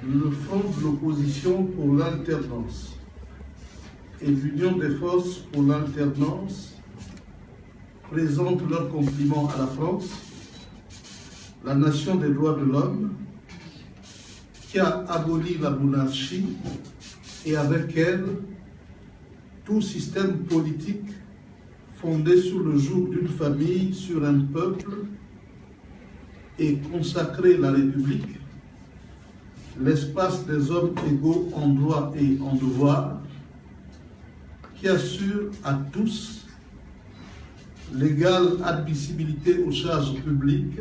le Front de l'opposition pour l'alternance et l'Union des forces pour l'alternance présentent leurs compliments à la France, la nation des droits de l'homme, qui a aboli la monarchie et avec elle tout système politique fondé sur le joug d'une famille sur un peuple et consacré la République, l'espace des hommes égaux en droit et en devoir, qui assure à tous l'égale admissibilité aux charges publiques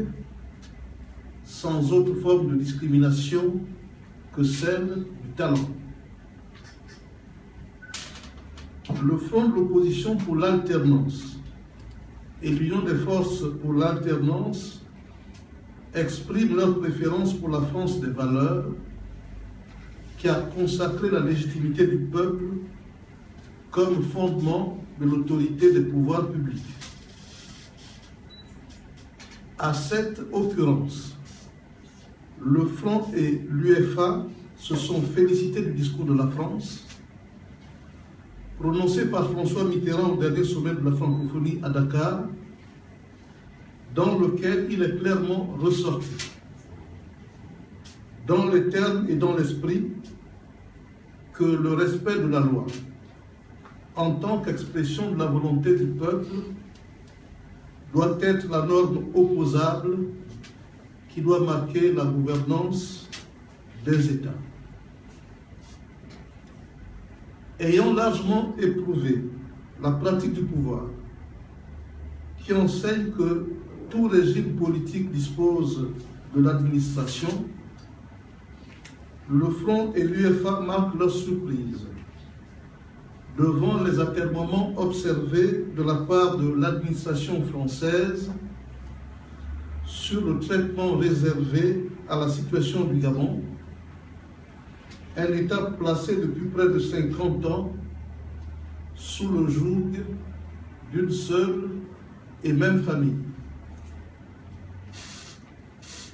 sans autre forme de discrimination que celle du talent. Le Front de l'opposition pour l'alternance et l'Union des forces pour l'alternance expriment leur préférence pour la France des valeurs qui a consacré la légitimité du peuple comme fondement de l'autorité des pouvoirs publics. À cette occurrence, le Front et l'UEFA se sont félicités du discours de la France, prononcé par François Mitterrand au dernier sommet de la francophonie à Dakar, dans lequel il est clairement ressorti, dans les termes et dans l'esprit, que le respect de la loi, en tant qu'expression de la volonté du peuple, doit être la norme opposable qui doit marquer la gouvernance des États. Ayant largement éprouvé la pratique du pouvoir, qui enseigne que tout régime politique dispose de l'administration, le Front et l'UEFA marquent leur surprise devant les atermoiements observés de la part de l'administration française sur le traitement réservé à la situation du Gabon, un État placé depuis près de 50 ans sous le joug d'une seule et même famille.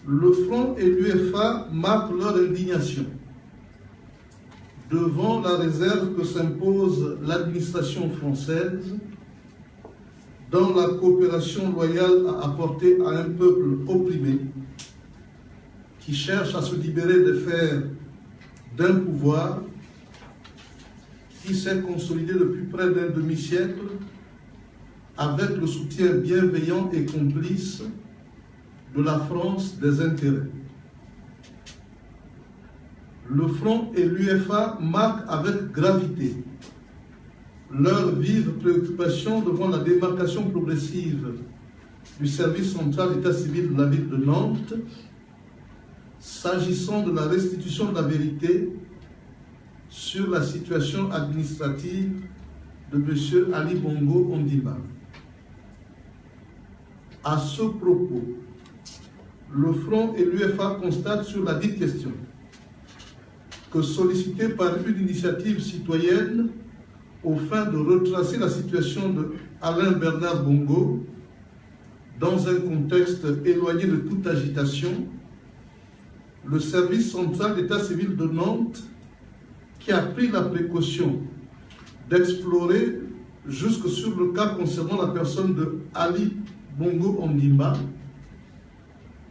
Le Front et l'UEFA marquent leur indignation devant la réserve que s'impose l'administration française dans la coopération loyale à apporter à un peuple opprimé qui cherche à se libérer des fers d'un pouvoir qui s'est consolidé depuis près d'un demi-siècle avec le soutien bienveillant et complice de la France des intérêts. Le Front et l'UEFA marquent avec gravité leur vive préoccupation devant la démarcation progressive du service central d'état civil de la ville de Nantes, s'agissant de la restitution de la vérité sur la situation administrative de M. Ali Bongo Ondimba. À ce propos, le Front et l'UEFA constatent sur la dite question que sollicité par une initiative citoyenne aux fins de retracer la situation de Alain Bernard Bongo dans un contexte éloigné de toute agitation, le service central d'état civil de Nantes, qui a pris la précaution d'explorer jusque sur le cas concernant la personne de Ali Bongo Ondimba,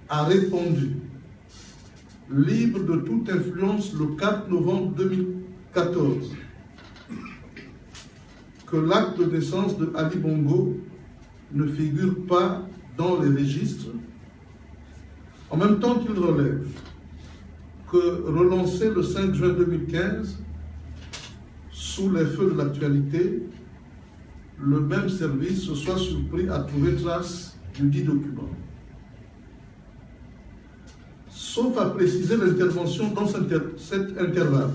a répondu, libre de toute influence le 4 novembre 2014, que l'acte de naissance de Ali Bongo ne figure pas dans les registres, en même temps qu'il relève que relancé le 5 juin 2015, sous les feux de l'actualité, le même service se soit surpris à trouver trace du dit document. Sauf à préciser l'intervention dans cet intervalle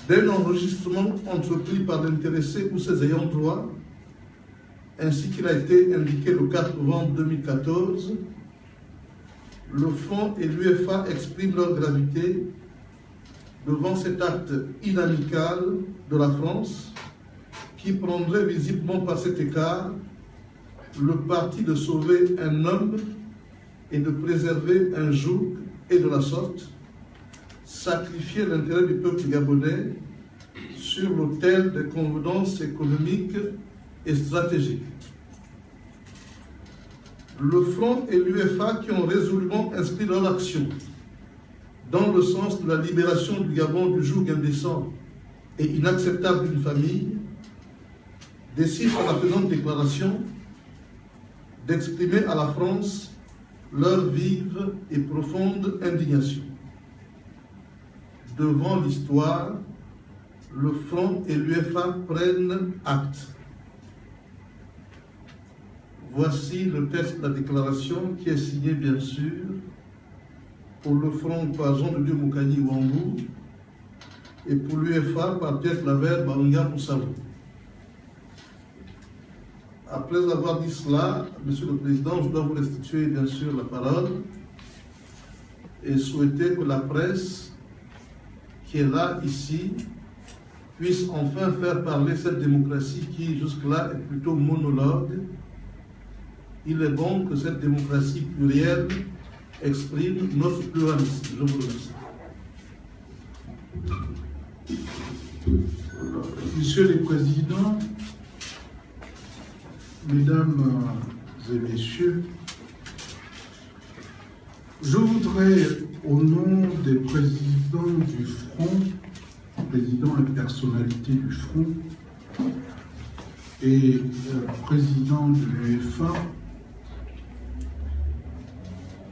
d'un enregistrement entrepris par l'intéressé ou ses ayants droit, ainsi qu'il a été indiqué le 4 novembre 2014, le Front et l'UEFA expriment leur gravité devant cet acte inamical de la France qui prendrait visiblement par cet écart le parti de sauver un homme et de préserver un joug, et de la sorte sacrifier l'intérêt du peuple gabonais sur l'autel des convenances économiques et stratégiques. Le Front et l'UEFA qui ont résolument inscrit leur action dans le sens de la libération du Gabon du joug indécent et inacceptable d'une famille, décident par la présente déclaration d'exprimer à la France leur vive et profonde indignation. Devant l'histoire, le Front et l'UEFA prennent acte. Voici le texte de la déclaration qui est signé bien sûr pour le Front par Jean de Dieu Moukani Ouangou et pour l'UEFA par Pierre Claver Barunga Moussavou. Après avoir dit cela, Monsieur le Président, je dois vous restituer bien sûr la parole et souhaiter que la presse qui est là, ici, puisse enfin faire parler cette démocratie qui jusque-là est plutôt monologue. Il est bon que cette démocratie plurielle exprime notre pluralisme. Je vous remercie. Monsieur le Président, Mesdames et Messieurs, je voudrais, au nom des présidents du Front, présidents et personnalités du Front, et président de l'UEFA,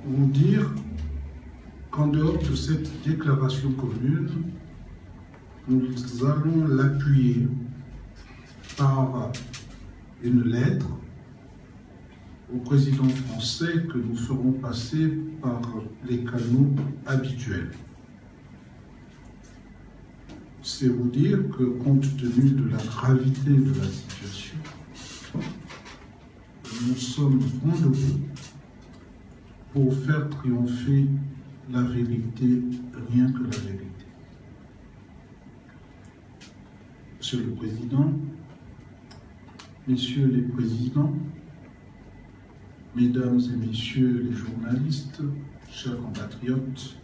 vous dire qu'en dehors de cette déclaration commune, nous allons l'appuyer par une lettre au président français que nous ferons passer par les canaux habituels. C'est vous dire que, compte tenu de la gravité de la situation, nous sommes rendez-vous pour faire triompher la vérité, rien que la vérité. Monsieur le Président, Messieurs les Présidents, Mesdames et Messieurs les journalistes, chers compatriotes,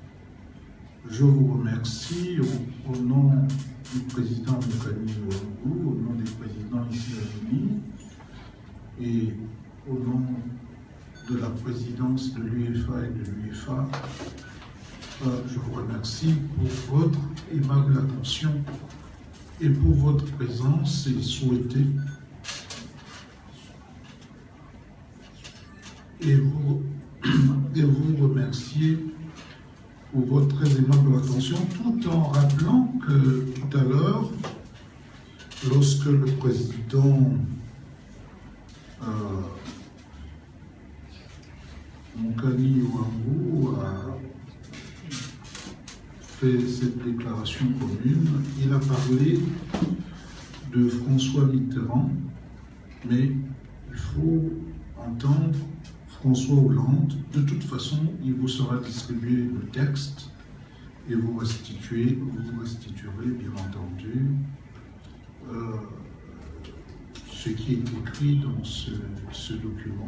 je vous remercie au nom du président Moukani Ouangou, au nom des présidents ici réunis et au nom de la présidence de l'UEFA et de l'UEFA. Je vous remercie pour votre aimable attention et pour votre présence et souhaiter et vous remercier pour votre très aimable attention, tout en rappelant que tout à l'heure, lorsque le président Moukani Ouangou a fait cette déclaration commune, il a parlé de François Mitterrand, mais il faut entendre François Hollande. De toute façon, il vous sera distribué le texte et vous restituerez bien entendu ce qui est écrit dans ce document.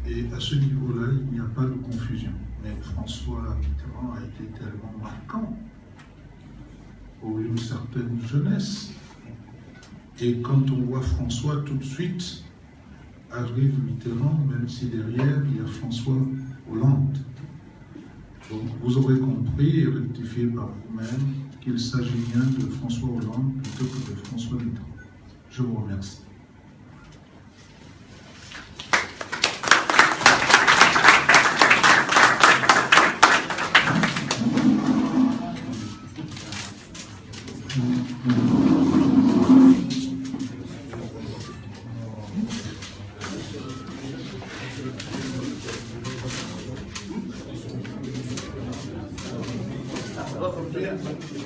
Et à ce niveau-là, il n'y a pas de confusion. Mais François Mitterrand a été tellement marquant pour une certaine jeunesse. Et quand on voit François, tout de suite, arrive Mitterrand, même si derrière, il y a François Hollande. Donc, vous aurez compris et rectifié par vous-même qu'il s'agit bien de François Hollande plutôt que de François Mitterrand. Je vous remercie. Ça va,